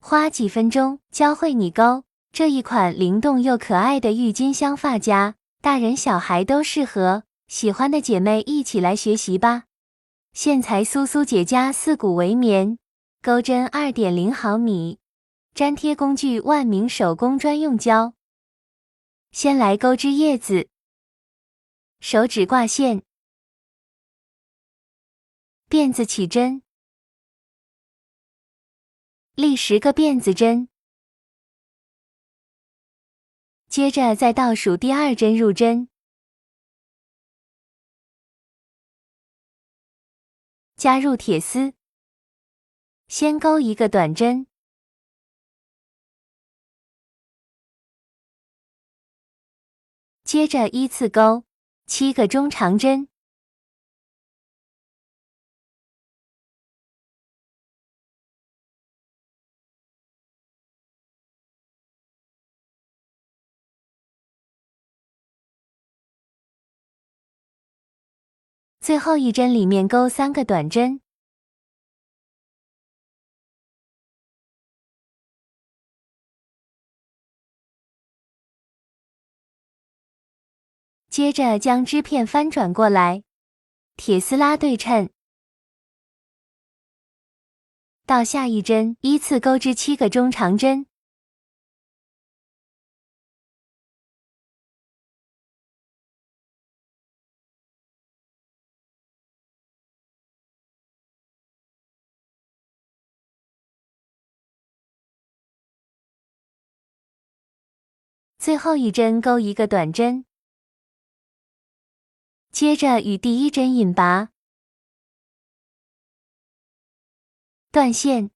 花几分钟教会你勾。这一款灵动又可爱的郁金香发夹，大人小孩都适合，喜欢的姐妹一起来学习吧。线材酥酥结痂，4股为棉，钩针 2.0 毫米，粘贴工具万明手工专用胶。先来钩织叶子，手指挂线，辫子起针，立10个辫子针，接着再倒数第2针入针，加入铁丝，先钩1个短针，接着依次钩7个中长针，最后一针里面钩3个短针。接着将织片翻转过来，铁丝拉对称，到下一针依次钩织7个中长针，最后一针钩1个短针，接着与第1针引拔，断线，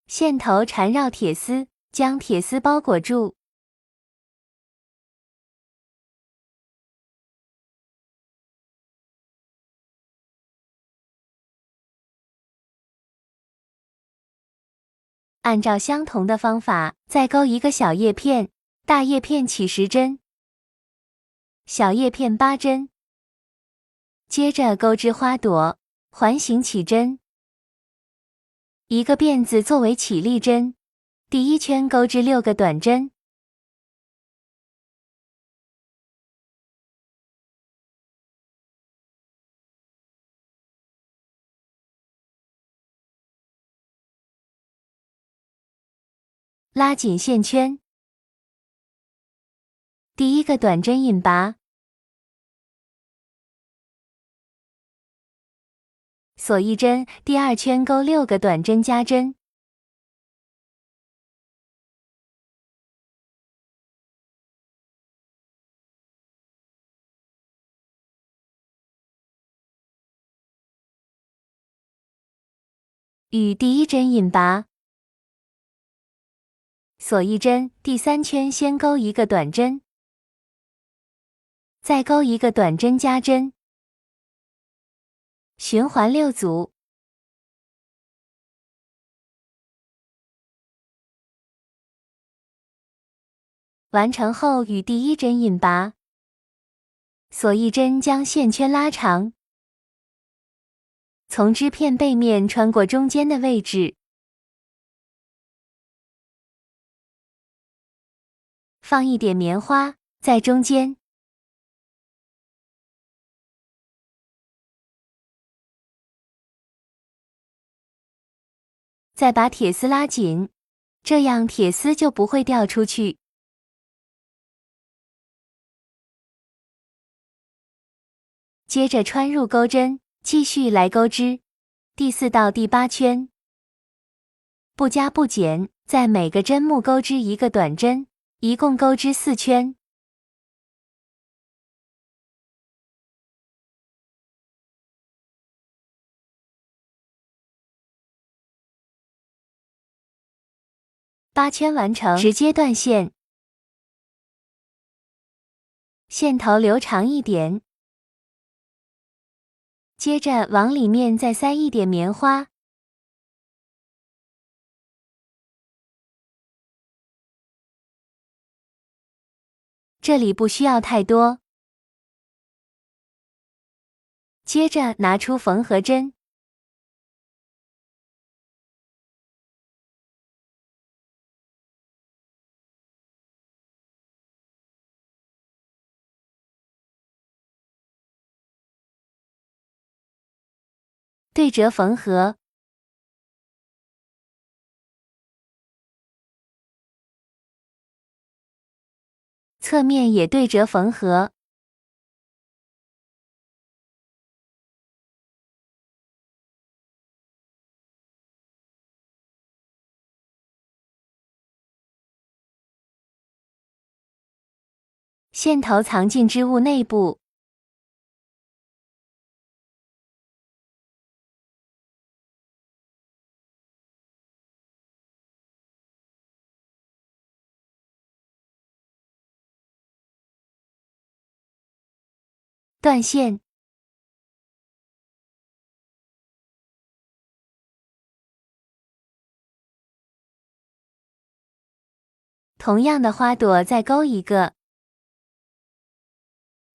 线头缠绕铁丝，将铁丝包裹住。按照相同的方法，再钩1个小叶片，大叶片起10针，小叶片8针。接着钩织花朵，环形起针，1个辫子作为起立针，第1圈钩织6个短针，拉紧线圈，第1个短针引拔，锁1针，第2圈钩6个短针加针，与第1针引拔，锁1针，第3圈先钩1个短针，再钩1个短针加针，循环6组。完成后与第1针引拔，锁1针将线圈拉长，从织片背面穿过中间的位置，放一点棉花在中间，再把铁丝拉紧，这样铁丝就不会掉出去。接着穿入钩针，继续来钩织第4到第8圈，不加不减，在每个针目钩织1个短针，一共钩织4圈。8圈完成，直接断线，线头留长一点。接着往里面再塞一点棉花，这里不需要太多。接着拿出缝合针，对折缝合，侧面也对折缝合。线头藏进织物内部，断线，同样的花朵再钩一个，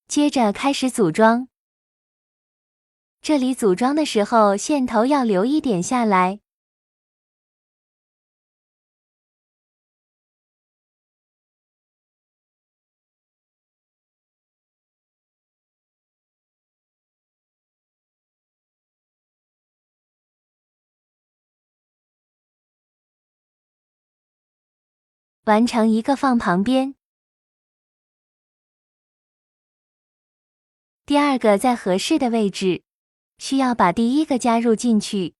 接着开始组装。这里组装的时候，线头要留一点下来。完成一个放旁边，第二个在合适的位置，需要把第一个加入进去。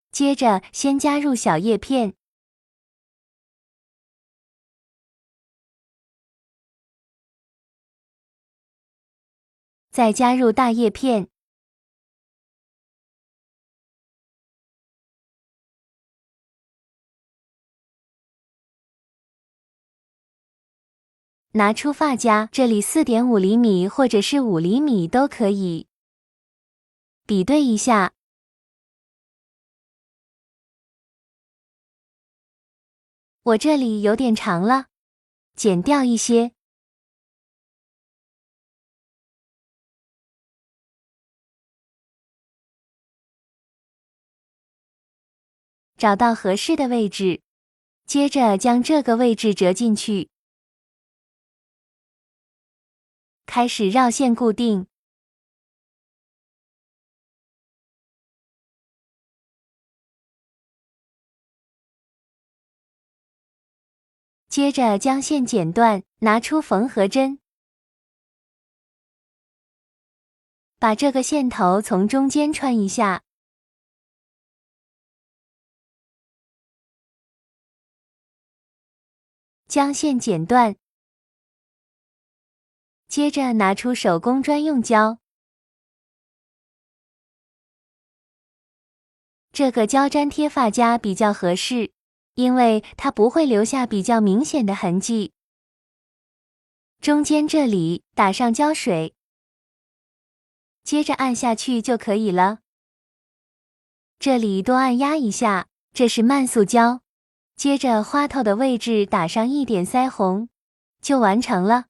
接着先加入小叶片，再加入大叶片，拿出发夹，这里 4.5 厘米或者是5厘米都可以。比对一下，我这里有点长了，剪掉一些。找到合适的位置，接着将这个位置折进去，开始绕线固定。接着将线剪断，拿出缝合针，把这个线头从中间穿一下。将线剪断，接着拿出手工专用胶，这个胶粘贴发夹比较合适，因为它不会留下比较明显的痕迹。中间这里打上胶水，接着按下去就可以了。这里多按压一下，这是慢速胶。接着花头的位置打上一点腮红，就完成了。